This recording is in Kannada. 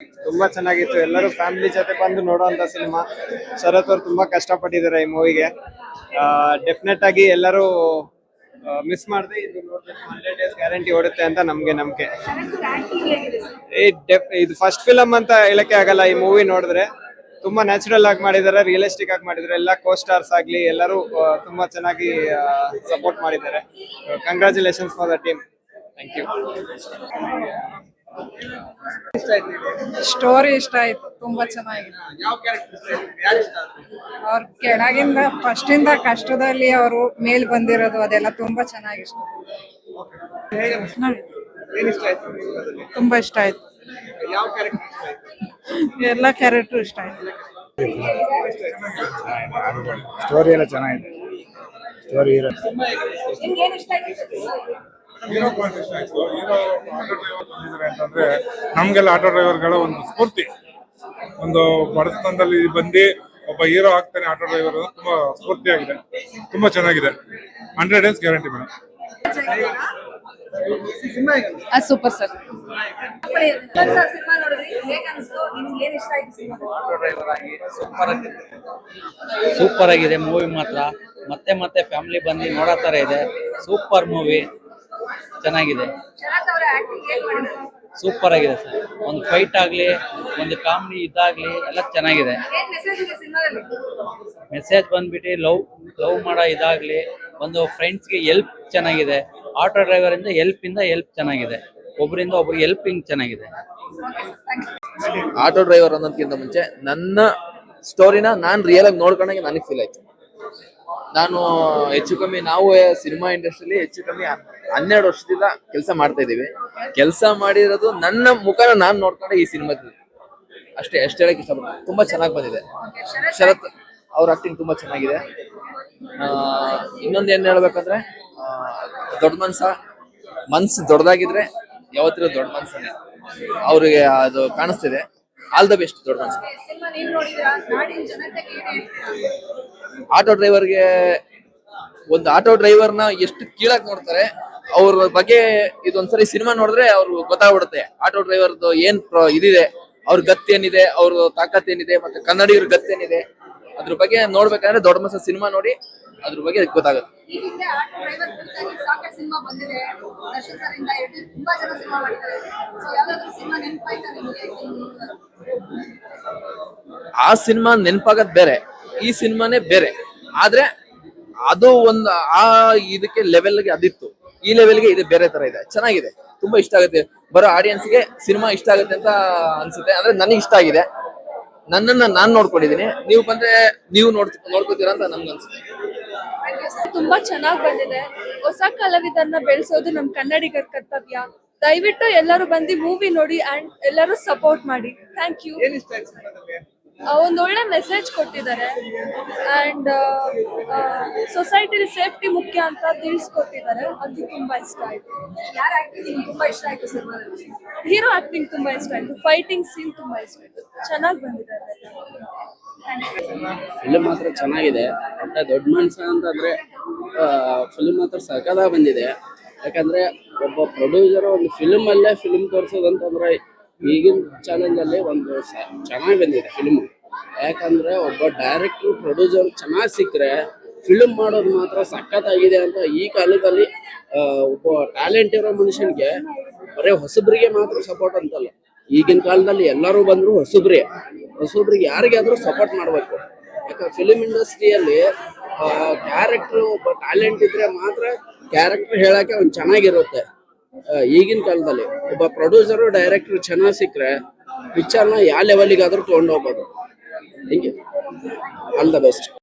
ತುಂಬಾ ಚೆನ್ನಾಗಿತ್ತು. ಎಲ್ಲರೂ ಫ್ಯಾಮಿಲಿ ಜೊತೆ ಬಂದು ನೋಡುವಂತ ಸಿನಿಮಾ. ಶರತ್ ಅವ್ರು ತುಂಬಾ ಕಷ್ಟಪಟ್ಟಿದ್ದಾರೆ ಈ ಮೂವಿಗೆ. ಡೆಫಿನೆಟ್ ಆಗಿ ಎಲ್ಲರೂ ಮಿಸ್ ಮಾಡದೆ ಇದು ನೋಡ್ಬೇಕು. 100 days ಗ್ಯಾರಂಟಿ ಓಡುತ್ತೆ ಅಂತ ನಮ್ಗೆ ನಂಬಿಕೆ. ಇದು ಫಸ್ಟ್ ಫಿಲಮ್ ಅಂತ ಹೇಳಕ್ಕೆ ಆಗಲ್ಲ. ಈ ಮೂವಿ ನೋಡಿದ್ರೆ ತುಂಬಾ ನ್ಯಾಚುರಲ್ ಆಗಿ ಮಾಡಿದ್ದಾರೆ, ರಿಯಲಿಸ್ಟಿಕ್ ಆಗಿ ಮಾಡಿದ್ದಾರೆ. ಎಲ್ಲ ಕೋ ಸ್ಟಾರ್ಸ್ ಆಗ್ಲಿ ಎಲ್ಲರೂ ತುಂಬಾ ಚೆನ್ನಾಗಿ ಸಪೋರ್ಟ್ ಮಾಡಿದ್ದಾರೆ. Congratulations for the team. Thank you. Story ಇಷ್ಟ ಆಯ್ತು, ತುಂಬಾ ಚೆನ್ನಾಗಿದೆ. ಅವ್ರ ಕೆಳಗಿಂದ ಫಸ್ಟ್ ಇಂದ ಕಷ್ಟದಲ್ಲಿ ಅವರು ಮೇಲ್ ಬಂದಿರೋದು ಅದೆಲ್ಲ ತುಂಬಾ ಚೆನ್ನಾಗಿ ಇಷ್ಟ. ತುಂಬಾ ಇಷ್ಟ ಆಯ್ತು. ಎಲ್ಲ ಕ್ಯಾರೆಕ್ಟರ್ ಇಷ್ಟ ಆಯ್ತು. ಸ್ಟೋರಿ ಎಲ್ಲ ಚೆನ್ನಾಗಿದೆ. ಸ್ಟೋರಿ ಹೀರೋ ಪಾಯಿಂಟ್ ಇಷ್ಟ ಆಯ್ತು. ಹೀರೋ ಆಟೋ ಡ್ರೈವರ್ ಬಂದಿದ್ದಾರೆ ಅಂತಂದ್ರೆ ನಮ್ಗೆಲ್ಲ ಆಟೋ ಡ್ರೈವರ್ಗಳ ಒಂದು ಸ್ಫೂರ್ತಿ. ಒಂದು ಬಡತನದಲ್ಲಿ ಬಂದು ಒಬ್ಬ ಹೀರೋ ಆಗ್ತಾನೆ ಆಟೋ ಡ್ರೈವರ್, ತುಂಬಾ ಸ್ಫೂರ್ತಿಯಾಗಿದೆ. ತುಂಬಾ ಚೆನ್ನಾಗಿದೆ. 100 days guarantee madam. Super sir. Super ಆಗಿದೆ ಮೂವಿ ಮಾತ್ರ. ಮತ್ತೆ ಮತ್ತೆ ಫ್ಯಾಮಿಲಿ ಬಂದು ನೋಡೋ ತರ ಇದೆ. ಸೂಪರ್ ಮೂವಿ, ಚೆನ್ನಾಗಿದೆ. ಸೂಪರ್ ಆಗಿದೆ ಸರ್. ಒಂದು ಫೈಟ್ ಆಗ್ಲಿ, ಒಂದು ಕಾಮಿಡಿ ಇದಾಗ್ಲಿ ಎಲ್ಲ ಚೆನ್ನಾಗಿದೆ. ಮೆಸೇಜ್ ಬಂದ್ಬಿಟ್ಟು ಲವ್ ಮಾಡೋ ಇದಾಗ್ಲಿ, ಒಂದು ಫ್ರೆಂಡ್ಸ್ಗೆ ಹೆಲ್ಪ್ ಚೆನ್ನಾಗಿದೆ. ಆಟೋ ಡ್ರೈವರ್ ಇಂದ ಹೆಲ್ಪ್ ಚೆನ್ನಾಗಿದೆ. ಒಬ್ಬರಿಂದ ಒಬ್ರಿಗೆ ಹೆಲ್ಪಿಂಗ್ ಚೆನ್ನಾಗಿದೆ. ಆಟೋ ಡ್ರೈವರ್ ಅನ್ನೋದಕ್ಕಿಂತ ಮುಂಚೆ ನನ್ನ ಸ್ಟೋರಿನ ನಾನು ರಿಯಲ್ ಆಗಿ ನೋಡ್ಕೊಂಡಾಗ ನನಗೆ ಫೀಲ್ ಆಯ್ತು. ನಾನು ಹೆಚ್ಚು ಕಮ್ಮಿ ನಾವು ಸಿನಿಮಾ ಇಂಡಸ್ಟ್ರಿಯಲ್ಲಿ ಹೆಚ್ಚು ಕಮ್ಮಿ 12 ವರ್ಷದಿಂದ ಕೆಲಸ ಮಾಡ್ತಾ ಇದೀವಿ. ಕೆಲಸ ಮಾಡಿರೋದು ನನ್ನ ಮುಖನ ನಾನು ನೋಡ್ಕೊಂಡೆ ಈ ಸಿನಿಮಾದಲ್ಲಿ. ಎಷ್ಟು ಹೇಳಕ್ ಇಷ್ಟಪಡ್ತೀನಿ. ತುಂಬಾ ಚೆನ್ನಾಗಿ ಬಂದಿದೆ. ಶರತ್ ಅವ್ರ ಆಕ್ಟಿಂಗ್ ತುಂಬಾ ಚೆನ್ನಾಗಿದೆ. ಇನ್ನೊಂದು ಏನ್ ಹೇಳ್ಬೇಕಂದ್ರೆ, ದೊಡ್ಡ ಮನ್ಸು ದೊಡ್ಡದಾಗಿದ್ರೆ ಯಾವತ್ತಿರೋ ದೊಡ್ಡ ಮನ್ಸನ್ನೇ ಅವ್ರಿಗೆ ಅದು ಕಾಣಿಸ್ತಿದೆ. ಆಲ್ ದ ಬೆಸ್ಟ್ ದೊಡ್ಡ ಮನ್ಸು. ಆಟೋ ಡ್ರೈವರ್ಗೆ ಒಂದು ಆಟೋ ಡ್ರೈವರ್ನ ಎಷ್ಟು ಕೀಳಾಗಿ ನೋಡ್ತಾರೆ ಅವ್ರ ಬಗ್ಗೆ ಇದೊಂದ್ಸರಿ ಸಿನಿಮಾ ನೋಡಿದ್ರೆ ಅವ್ರು ಗೊತ್ತಾಗ್ಬಿಡುತ್ತೆ. ಆಟೋ ಡ್ರೈವರ್ದು ಏನ್ ಇದಿದೆ, ಅವ್ರ ಗತ್ತು ಏನಿದೆ, ಅವ್ರ ತಾಕತ್ ಏನಿದೆ, ಮತ್ತೆ ಕನ್ನಡಿಗರ ಗತ್ತು ಏನಿದೆ, ಅದ್ರ ಬಗ್ಗೆ ನೋಡ್ಬೇಕಂದ್ರೆ ದೊಡ್ಡ ಮನ್ಸ ಸಿನಿಮಾ ನೋಡಿ ಅದ್ರ ಬಗ್ಗೆ ಗೊತ್ತಾಗುತ್ತೆ. ಆ ಸಿನಿಮಾ ನೆನಪಾಗದ್ ಬೇರೆ, ಈ ಸಿನಿಮಾನೇ ಬೇರೆ. ಆದ್ರೆ ಅದು ಒಂದು ಆ ಇದಕ್ಕೆ ಲೆವೆಲ್ಗೆ ಅದಿತ್ತು, ಈ ಲೆವೆಲ್ಗೆ ಇದು ಬೇರೆ ತರ ಇದೆ. ಚೆನ್ನಾಗಿದೆ, ತುಂಬಾ ಇಷ್ಟ ಆಗುತ್ತೆ. ಬರೋ ಆಡಿಯನ್ಸ್ಗೆ ಸಿನಿಮಾ ಇಷ್ಟ ಆಗುತ್ತೆ ಅಂತ ಅನ್ಸುತ್ತೆ. ಅಂದ್ರೆ ನನಗೆ ಇಷ್ಟ ಆಗಿದೆ. ನನ್ನನ್ನ ನಾನ್ ನೋಡ್ಕೊಂಡಿದೀನಿ. ನೀವು ಬಂದ್ರೆ ನೀವು ನೋಡ್ಕೋತೀರಾ ಅಂತ ನಮ್ಗೆ ಅನ್ಸುತ್ತೆ. ತುಂಬಾ ಚೆನ್ನಾಗಿ ಬಂದಿದೆ. ಹೊಸ ಕಲಾವಿದರನ್ನ ಬೆಳೆಸೋದು ನಮ್ ಕನ್ನಡಿಗರ ಕರ್ತವ್ಯ. ದಯವಿಟ್ಟು ಎಲ್ಲರೂ ಬಂದು ಮೂವಿ ನೋಡಿ ಅಂಡ್ ಎಲ್ಲರೂ ಸಪೋರ್ಟ್ ಮಾಡಿ. Thank you. ಒಂದೊಳ್ಳೆ ಮೆಸೇಜ್ ಕೊಟ್ಟಿದ್ದಾರೆ ಅಂಡ್ ಸೊಸೈಟಿಲಿ ಸೇಫ್ಟಿ ಮುಖ್ಯ ಅಂತ ತಿಳಿಸ್ಕೊಟ್ಟಿದ್ದಾರೆ. ಅದು ತುಂಬಾ ಇಷ್ಟ ಆಯ್ತು. ಹೀರೋ ಆಕ್ಟಿಂಗ್ ತುಂಬಾ ಇಷ್ಟ ಆಯ್ತು. ಫೈಟಿಂಗ್ ಸೀನ್ ತುಂಬಾ ಇಷ್ಟ ಆಯ್ತು. ಚೆನ್ನಾಗಿ ಬಂದಿದ್ದಾರೆ. ಫಿಲ್ಮ್ ಮಾತ್ರ ಚೆನ್ನಾಗಿದೆ. ಮತ್ತೆ ದೊಡ್ಡ ಮನ್ಸ ಅಂತಂದ್ರೆ ಫಿಲ್ಮ್ ಮಾತ್ರ ಸಕದಾಗ ಬಂದಿದೆ. ಯಾಕಂದ್ರೆ ಒಬ್ಬ ಪ್ರೊಡ್ಯೂಸರ್ ಒಂದು ಫಿಲ್ಮ್ ತೋರಿಸೋದಂತಂದ್ರೆ ಈಗಿನ ಚಾಲೆಂಜ್ ಅಲ್ಲಿ ಒಂದು ಚೆನ್ನಾಗಿ ಬಂದಿದೆ ಫಿಲ್ಮ್. ಯಾಕಂದ್ರೆ ಒಬ್ಬ ಡೈರೆಕ್ಟರ್ ಪ್ರೊಡ್ಯೂಸರ್ ಚೆನ್ನಾಗಿ ಸಿಕ್ಕರೆ ಫಿಲ್ಮ್ ಮಾಡೋದು ಮಾತ್ರ ಸಖತ್ತಾಗಿದೆ ಅಂತ ಈ ಕಾಲದಲ್ಲಿ ಒಬ್ಬ ಟ್ಯಾಲೆಂಟ್ ಇರೋ ಮನುಷ್ಯನಿಗೆ ಬರೀ ಹೊಸಬ್ರಿಗೆ ಮಾತ್ರ ಸಪೋರ್ಟ್ ಅಂತಲ್ಲ. ಈಗಿನ ಕಾಲದಲ್ಲಿ ಎಲ್ಲರೂ ಬಂದ್ರು ಹೊಸಬ್ರಿಗೆ ಯಾರಿಗಾದ್ರೂ ಸಪೋರ್ಟ್ ಮಾಡ್ಬೇಕು. ಯಾಕಂದ್ರೆ ಫಿಲ್ಮ್ ಇಂಡಸ್ಟ್ರಿಯಲ್ಲಿ ಕ್ಯಾರೆಕ್ಟರ್ ಒಬ್ಬ ಟ್ಯಾಲೆಂಟ್ ಇದ್ರೆ ಮಾತ್ರ ಕ್ಯಾರೆಕ್ಟರ್ ಹೇಳಕ್ಕೆ ಒಂದು ಚೆನ್ನಾಗಿರುತ್ತೆ. ಈಗಿನ ಕಾಲದಲ್ಲಿ ಒಬ್ಬ ಪ್ರೊಡ್ಯೂಸರ್ ಡೈರೆಕ್ಟರ್ ಚೆನ್ನಾಗಿ ಸಿಕ್ಕರೆ ಪಿಕ್ಚರ್ನ ಯಾವ ಲೆವೆಲ್ಗಾದ್ರೂ ತಗೊಂಡು ಹೋಗ್ಬೋದು. ಹಿಂಗೆ ಆಲ್ ದ ಬೆಸ್ಟ್.